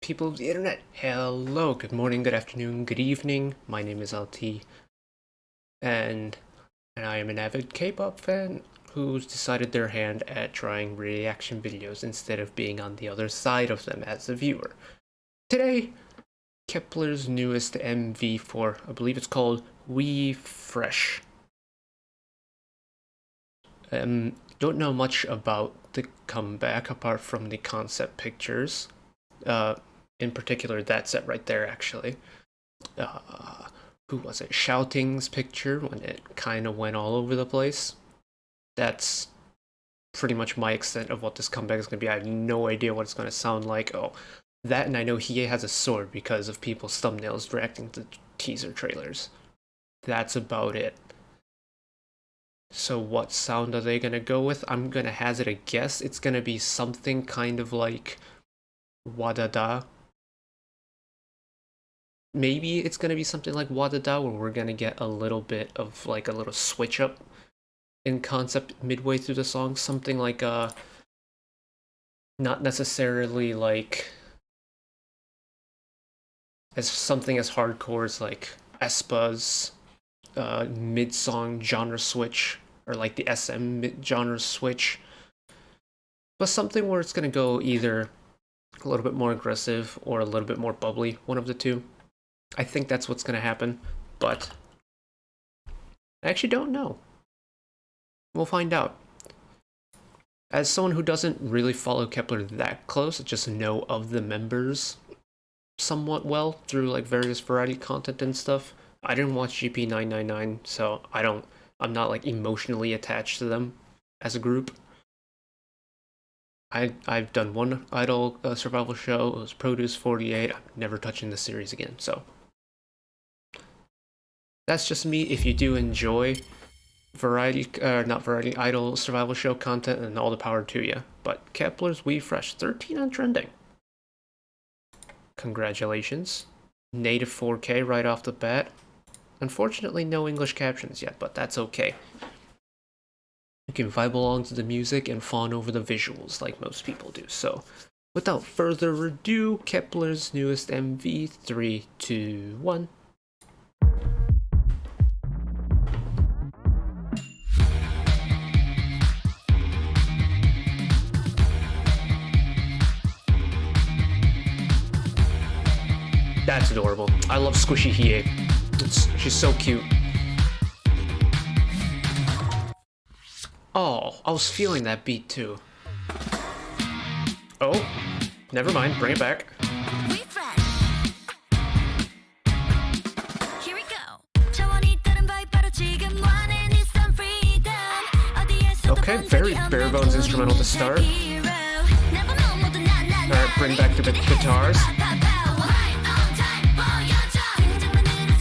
people of the internet. Hello, good morning, good afternoon, good evening. My name is LT, and I am an avid K-pop fan who's decided their hand at trying reaction videos instead of being on the other side of them as a viewer. Today, Kep1er's newest MV for, I believe it's called We Fresh. Don't know much about the comeback apart from the concept pictures. In particular, that set right there, actually. Who was it? Shouting's picture when it kind of went all over the place. That's pretty much my extent of what this comeback is going to be. I have no idea what it's going to sound like. Oh, that, and I know Hiei has a sword because of people's thumbnails reacting to teaser trailers. That's about it. So what sound are they going to go with? I'm going to hazard a guess. It's going to be something kind of like Wadada. Maybe it's going to be something like Wadada, where we're going to get a little bit of like a little switch up in concept midway through the song. Something like not necessarily like as something as hardcore as like aespa's mid-song genre switch, or like the SM mid-genre switch, but something where it's going to go either a little bit more aggressive or a little bit more bubbly, one of the two. I think that's what's going to happen, but I actually don't know. We'll find out. As someone who doesn't really follow Kep1er that close, just know of the members somewhat well through like various variety content and stuff. I didn't watch GP999, so I'm not like emotionally attached to them as a group. I've done one idol survival show. It was Produce 48. I'm never touching the series again, so that's just me. If you do enjoy idol survival show content, and all the power to you. But Kep1er's We Fresh, 13 on trending. Congratulations. Native 4K right off the bat. Unfortunately, no English captions yet, but that's okay. You can vibe along to the music and fawn over the visuals like most people do. So, without further ado, Kep1er's newest MV, 3, 2, 1. That's adorable. I love Squishy Hiei. She's so cute. Oh, I was feeling that beat too. Oh, never mind. Bring it back. Here we go. Okay, very bare bones instrumental to start. Alright, bring back the guitars.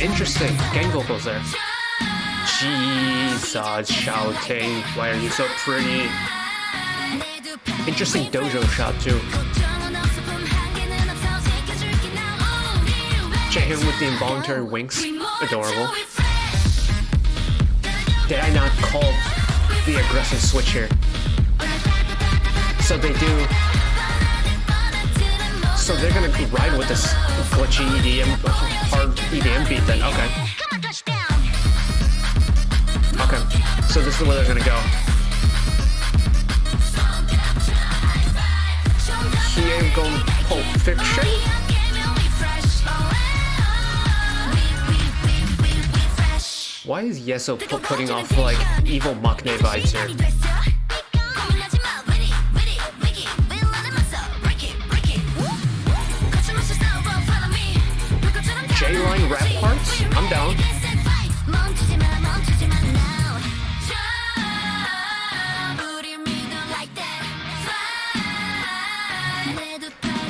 Interesting. Gang vocals there. Jesus, shouting. Why are you so pretty? Interesting dojo shot, too. Jaehyun with the involuntary winks. Adorable. Did I not call the aggressive switch here? So they do. So they're gonna ride with this glitchy EDM, hard EDM beat then, okay. Okay, so this is where they're gonna go. Hiei going Pulp Fiction? Why is Yeso putting off like evil maknae vibes here? J-line rap parts? I'm down.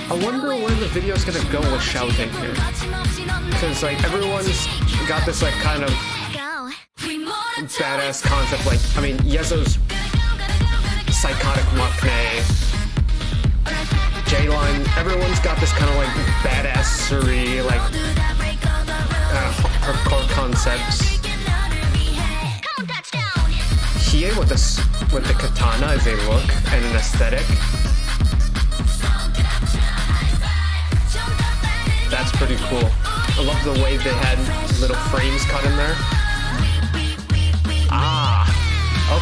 I wonder where the video's gonna go with shouting here. Because like everyone's got this like kind of badass concept. Like, I mean, Yeso's psychotic maknae. J-line, everyone's got this kind of like badassery, like hardcore concepts. Hiei with the katana is a look and an aesthetic. cool. I love the way they had little frames cut in there. Ah,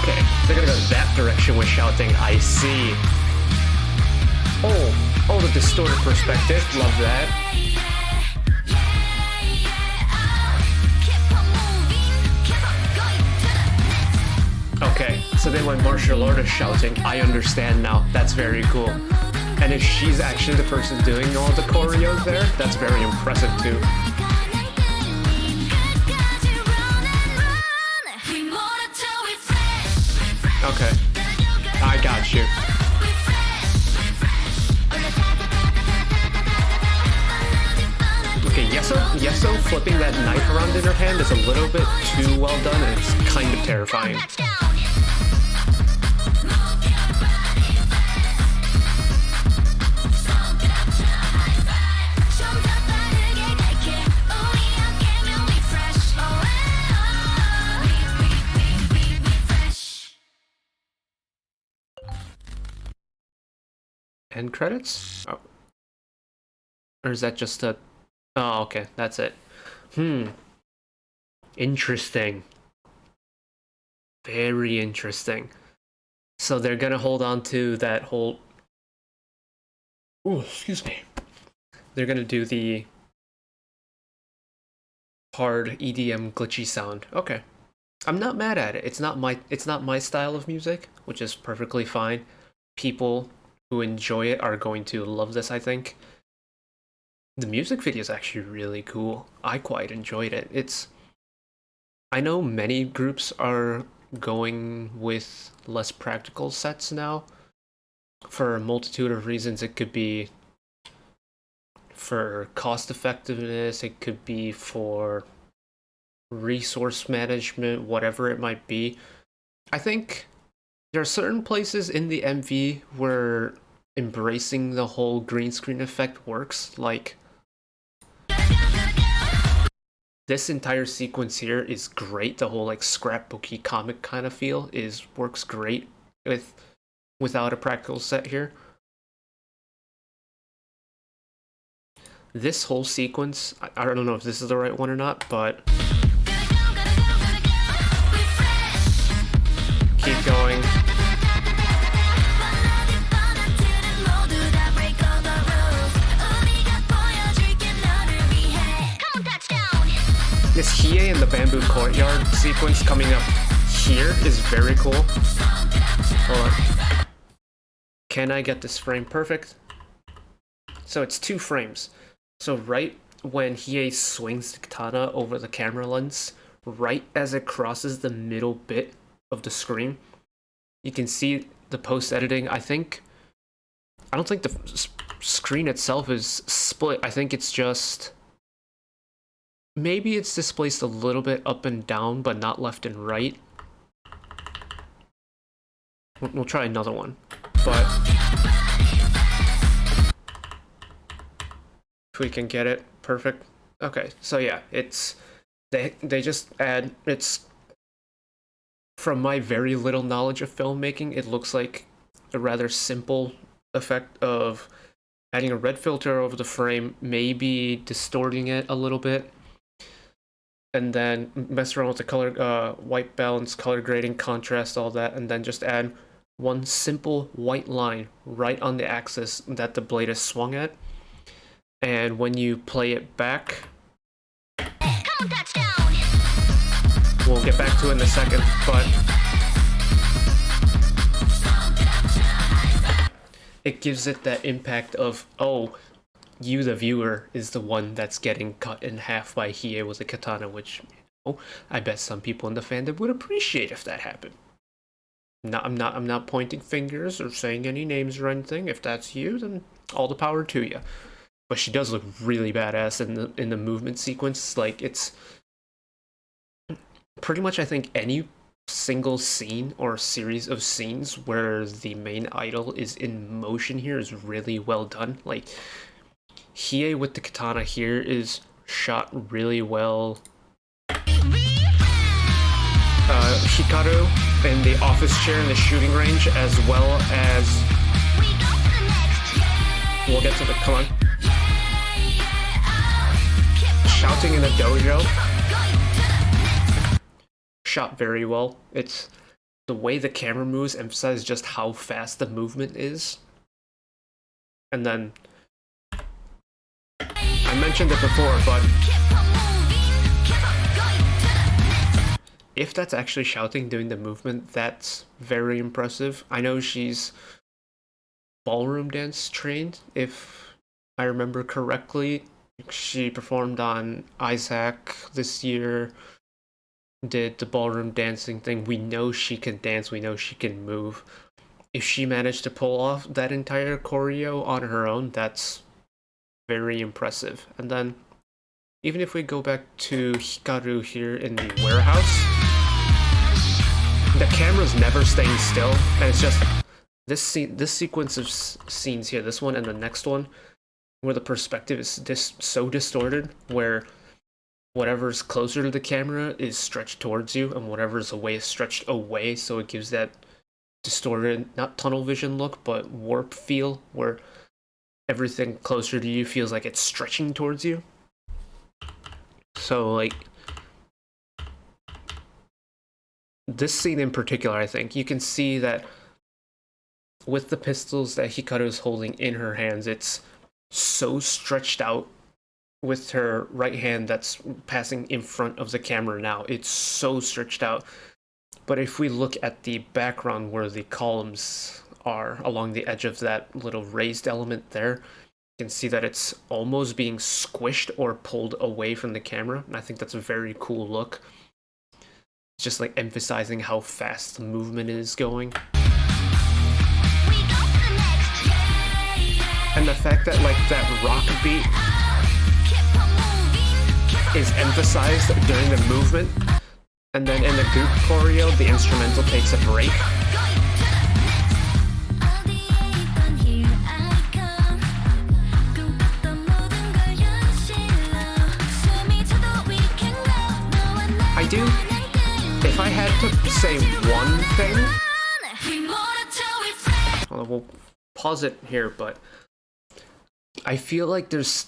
okay. They're gonna go that direction with shouting. I see. Oh, the distorted perspective. Love that. Okay, so then when martial art is shouting, I understand now. That's very cool. And if she's actually the person doing all the choreos there, that's very impressive too. Okay, I got you. Okay, Yeso flipping that knife around in her hand is a little bit too well done, and it's kind of terrifying. End credits? Oh. Or is that just a... Oh, okay, that's it. Interesting. Very interesting. So they're gonna hold on to that whole... Ooh, excuse me. They're gonna do the hard EDM glitchy sound. Okay. I'm not mad at it. It's not my style of music, which is perfectly fine. People who enjoy it are going to love this, I think. The music video is actually really cool. I quite enjoyed it. I know many groups are going with less practical sets now. For a multitude of reasons. It could be for cost effectiveness, it could be for resource management, whatever it might be. I think there are certain places in the MV where embracing the whole green screen effect works. Like, this entire sequence here is great. The whole like scrapbooky comic kind of feel works great without a practical set here. This whole sequence, I don't know if this is the right one or not, but keep going. This Hiei in the bamboo courtyard sequence coming up here is very cool. Hold on. Can I get this frame perfect? So it's 2 frames. So right when Hiei swings the katana over the camera lens, right as it crosses the middle bit of the screen, you can see the post-editing. I don't think the screen itself is split. I think it's just... Maybe it's displaced a little bit up and down, but not left and right. We'll try another one. But if we can get it perfect. Okay, so yeah, they just add, it's, from my very little knowledge of filmmaking, it looks like a rather simple effect of adding a red filter over the frame, maybe distorting it a little bit, and then mess around with the color, white balance, color grading, contrast, all that, and then just add one simple white line right on the axis that the blade is swung at. And when you play it back, we'll get back to it in a second, but it gives it that impact of, oh, you, the viewer, is the one that's getting cut in half by Hiei with a katana, which, I bet some people in the fandom would appreciate if that happened. I'm not pointing fingers or saying any names or anything. If that's you, then all the power to you. But she does look really badass in the movement sequence. Like, it's pretty much, I think, any single scene or series of scenes where the main idol is in motion here is really well done. Like, Hiei with the katana here is shot really well. Hikaru in the office chair in the shooting range, as well as... We'll get to the... Come on. shouting in a dojo, shot very well. It's the way the camera moves emphasizes just how fast the movement is. And then I mentioned it before, but if that's actually shouting doing the movement, that's very impressive. I know she's ballroom dance trained, if I remember correctly. She performed on Isaac this year, did the ballroom dancing thing. We know she can dance, we know she can move. If she managed to pull off that entire choreo on her own, that's very impressive. And then, even if we go back to Hikaru here in the warehouse, the camera's never staying still, and it's just this sequence of scenes here, this one and the next one, where the perspective is so distorted, where whatever's closer to the camera is stretched towards you, and whatever's away is stretched away, so it gives that distorted, not tunnel vision look, but warp feel, where everything closer to you feels like it's stretching towards you. So, like, this scene in particular, I think, you can see that with the pistols that Hikaru is holding in her hands, it's so stretched out with her right hand that's passing in front of the camera now. It's so stretched out. But if we look at the background where the columns are along the edge of that little raised element there, you can see that it's almost being squished or pulled away from the camera. And I think that's a very cool look. It's just like emphasizing how fast the movement is going. And the fact that like that rock beat is emphasized during the movement, and then in the group choreo, the instrumental takes a break. I do, if I had to say one thing, well, we'll pause it here, but I feel like there's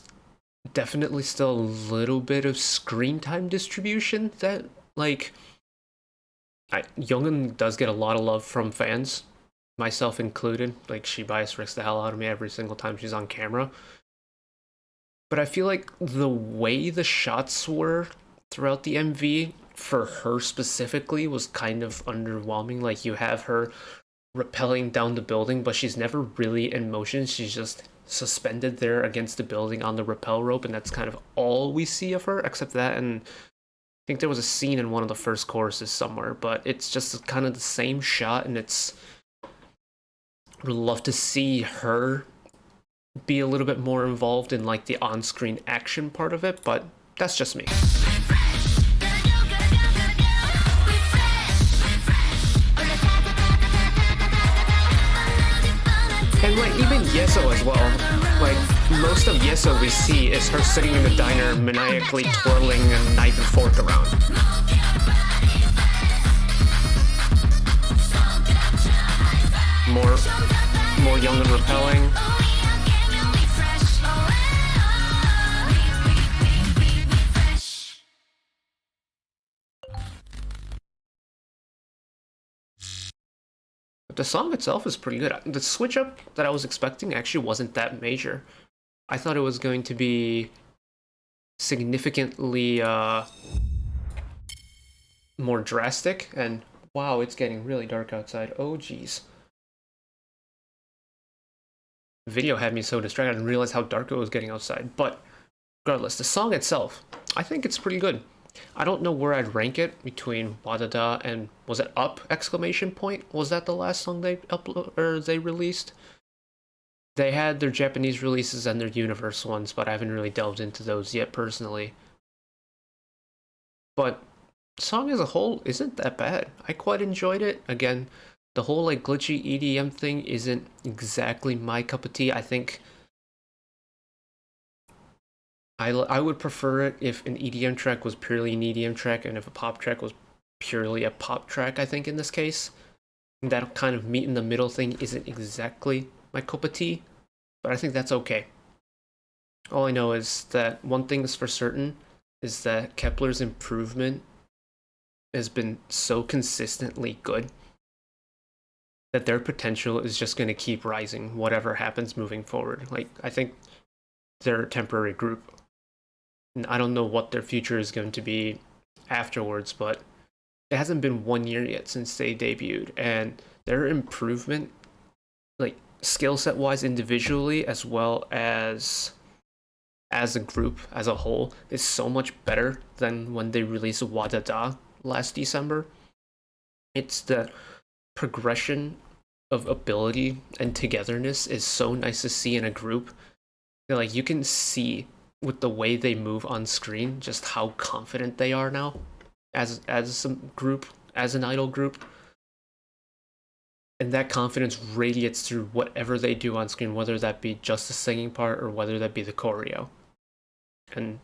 definitely still a little bit of screen time distribution that, like, Youngin does get a lot of love from fans, myself included. Like, she bias ricks the hell out of me every single time she's on camera. But I feel like the way the shots were throughout the MV, for her specifically, was kind of underwhelming. Like, you have her rappelling down the building, but she's never really in motion. She's just suspended there against the building on the rappel rope, and that's kind of all we see of her, except that, and I think there was a scene in one of the first choruses somewhere, but it's just kind of the same shot, and it's, I'd love to see her be a little bit more involved in like the on-screen action part of it, but that's just me. And like even Yeso as well, like most of Yeso we see is her sitting in the diner maniacally twirling a knife and fork around. More young and repelling. The song itself is pretty good. The switch up that I was expecting actually wasn't that major. I thought it was going to be significantly more drastic, and wow, it's getting really dark outside. Oh geez. Video had me so distracted I didn't realize how dark it was getting outside. But regardless, the song itself, I think it's pretty good. I don't know where I'd rank it between Wadada and, was it Up! Exclamation point? Was that the last song they released? They had their Japanese releases and their Universe ones, but I haven't really delved into those yet personally. But the song as a whole isn't that bad. I quite enjoyed it. Again, the whole like glitchy EDM thing isn't exactly my cup of tea. I think I would prefer it if an EDM track was purely an EDM track, and if a pop track was purely a pop track, I think in this case. That kind of meet in the middle thing isn't exactly my cup of tea, but I think that's okay. All I know is that one thing is for certain, is that Kep1er's improvement has been so consistently good that their potential is just going to keep rising, whatever happens moving forward. Like, I think they're a temporary group. And I don't know what their future is going to be afterwards, but it hasn't been 1 year yet since they debuted, and their improvement, like skill set wise individually as well as a group as a whole, is so much better than when they released Wadada last December. It's the progression of ability and togetherness is so nice to see in a group. Like, you can see with the way they move on screen just how confident they are now as a group, as an idol group. And that confidence radiates through whatever they do on screen, whether that be just the singing part or whether that be the choreo. And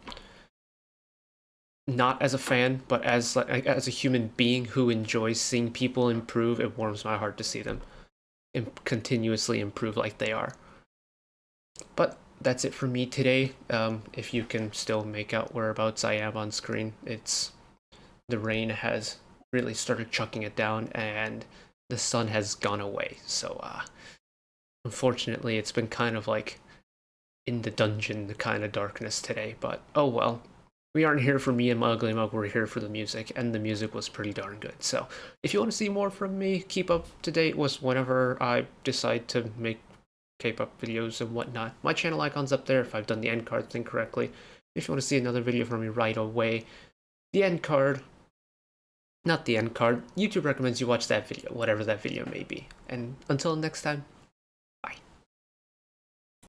not as a fan, but as a human being who enjoys seeing people improve, it warms my heart to see them continuously improve like they are. But that's it for me today. If you can still make out whereabouts I am on screen, it's the rain has really started chucking it down and the sun has gone away. So unfortunately, it's been kind of like in the dungeon, the kind of darkness today. But oh well. We aren't here for me and my ugly mug, we're here for the music, and the music was pretty darn good. So if you want to see more from me, keep up to date with whenever I decide to make K-pop videos and whatnot. My channel icon's up there if I've done the end card thing correctly. If you want to see another video from me right away, the end card, not the end card, YouTube recommends you watch that video, whatever that video may be. And until next time,